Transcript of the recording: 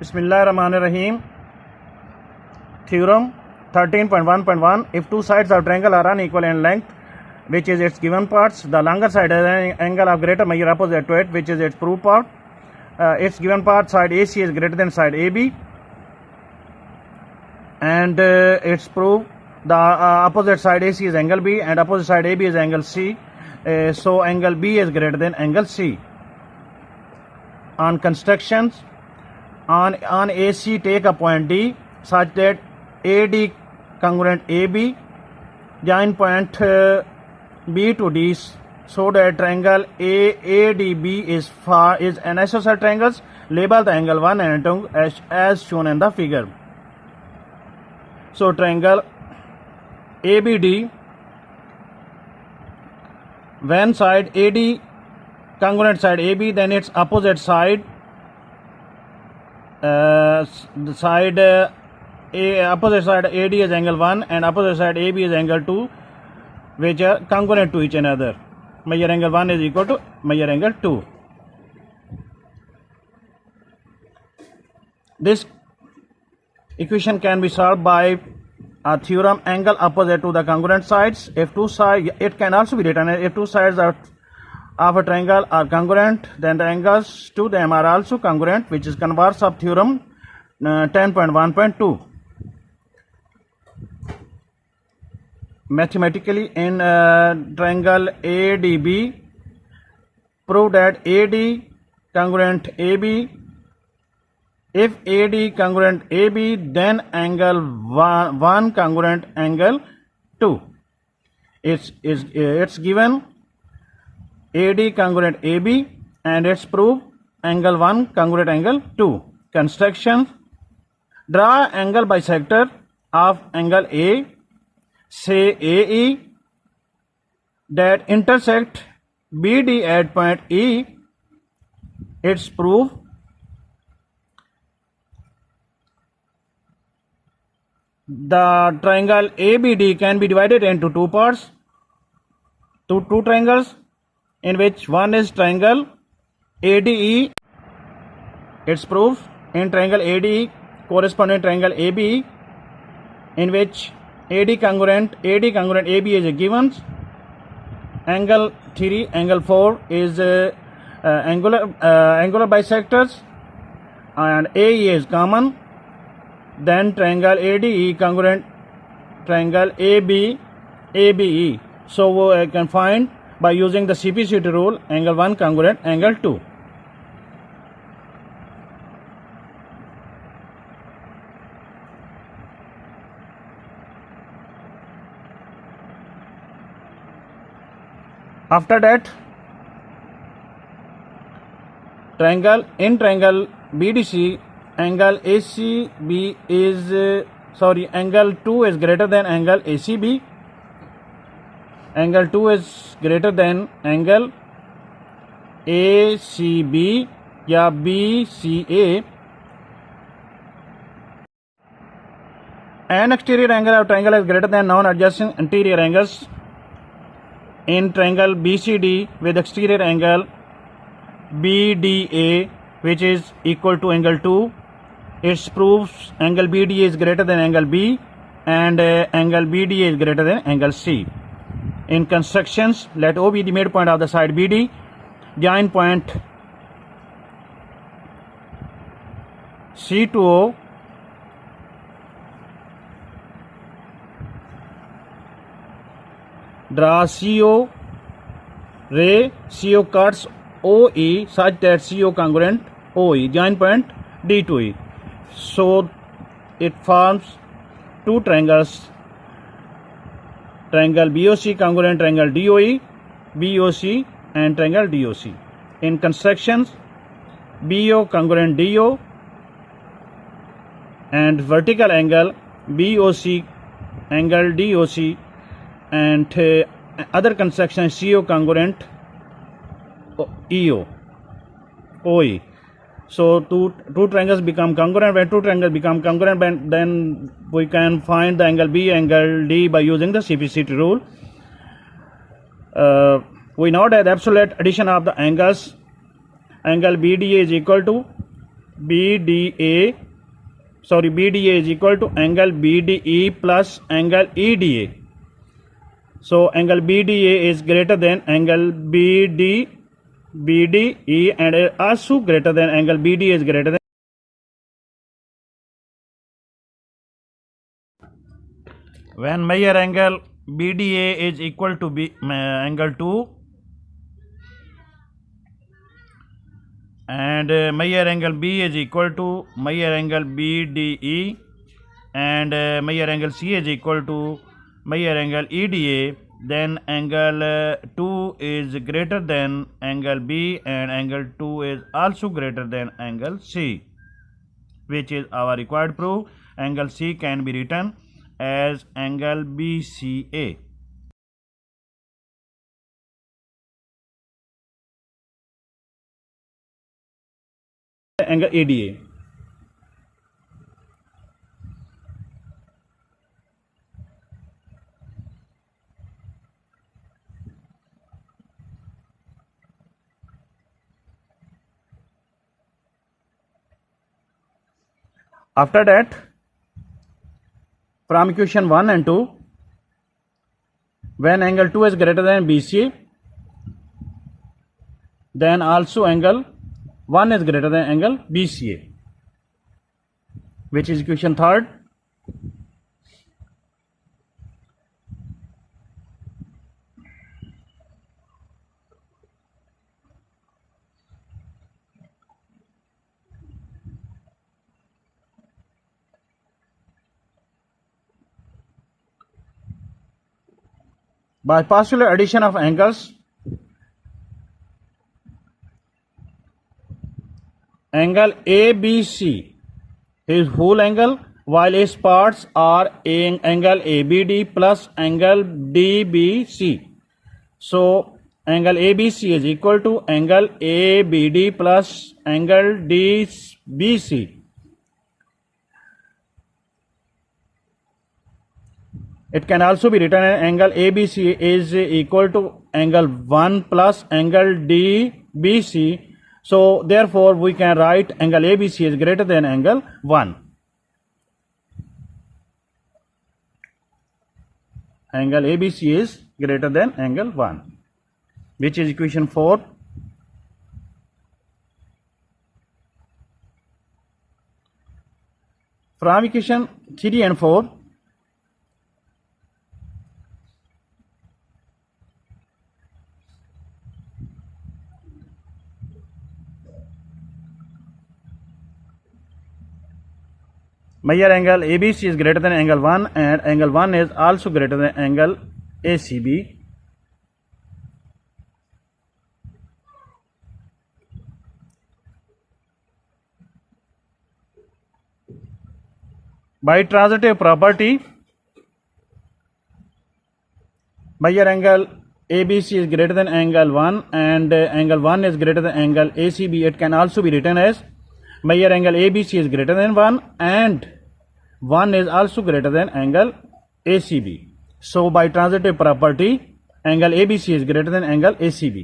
Bismillahirrahmanirrahim. Theorem 13.1.1. If two sides of triangle are unequal in length, which is its given parts, the longer side has an angle of greater measure opposite to it, which is its proved part. Its given part, side AC, is greater than side AB, and its proved the opposite side AC is angle B and opposite side AB is angle C. So angle B is greater than angle C. On constructions, on AC, take a point D such that AD congruent AB, join point B to D, so that triangle AADB is an isosceles triangles. Label the angle 1 and 2 as shown in the figure. So triangle ABD, when side AD congruent side AB, then its opposite side opposite side AD is angle 1 and opposite side AB is angle 2, which are congruent to each another. Measure angle 1 is equal to measure angle 2. This equation can be solved by a theorem, angle opposite to the congruent sides. If two sides, it can also be written, if two sides of a triangle are congruent, then the angles to them are also congruent, which is converse of theorem 10.1.2. Mathematically, in triangle ADB, prove that AD congruent AB. If AD congruent AB, then angle 1 congruent angle 2. It's given AD congruent AB and it's proved angle 1 congruent angle 2. Construction: draw angle bisector of angle A, say AE, that intersect BD at point E. It's proved the triangle ABD can be divided into two parts, two triangles, in which one is triangle ADE. It's proof in triangle ADE corresponding triangle ABE, in which AD congruent AB is a given. Angle 3, angle 4 is angular bisectors, and AE is common. Then triangle ADE congruent triangle ABE. So I can find by using the CP-CD rule angle 1 congruent angle 2. After that, triangle BDC, angle ACB is angle 2 is greater than angle ACB. Angle 2 is greater than angle ACB या BCA. An exterior angle of triangle is greater than non-adjacent interior angles in triangle BCD with exterior angle BDA, which is equal to angle 2. It proves angle BDA is greater than angle B and angle BDA is greater than angle C. In constructions, let O be the midpoint of the side BD. Join point C to O. Draw CO ray. CO cuts OE such that CO congruent OE. Join point D to E. So it forms two triangles. Triangle BOC congruent triangle DOE, BOC and triangle DOC. In constructions, BO congruent DO and vertical angle BOC angle DOC, and other construction CO congruent EO OE. So two triangles become congruent. When two triangles become congruent, then we can find the angle B, angle D by using the CP-CD rule. We know that absolute addition of the angles, angle BDA is equal to BDA is equal to angle BDE plus angle EDA. So angle BDA is greater than angle BDE and also greater than angle BDA is greater than. When measure angle BDA is equal to angle 2 and measure angle B is equal to measure angle BDE and measure angle C is equal to measure angle EDA, then angle 2 is greater than angle B and angle 2 is also greater than angle C, which is our required proof. Angle C can be written as angle BCA. Angle ADA. After that, from equation 1 and 2, when angle 2 is greater than BCA, then also angle 1 is greater than angle BCA, which is equation 3rd. By postular addition of angles, angle ABC is whole angle, while its parts are angle ABD plus angle DBC. So angle ABC is equal to angle ABD plus angle DBC. It can also be written as angle ABC is equal to angle 1 plus angle DBC. So therefore we can write angle ABC is greater than angle 1. Angle ABC is greater than angle 1, which is equation 4. From equation 3 and 4, measure angle ABC is greater than angle 1 and angle 1 is also greater than angle ACB. By transitive property, measure angle ABC is greater than angle 1 and angle 1 is greater than angle ACB. It can also be written as measure angle ABC is greater than 1 and 1 is also greater than angle ACB. So by transitive property, angle ABC is greater than angle ACB.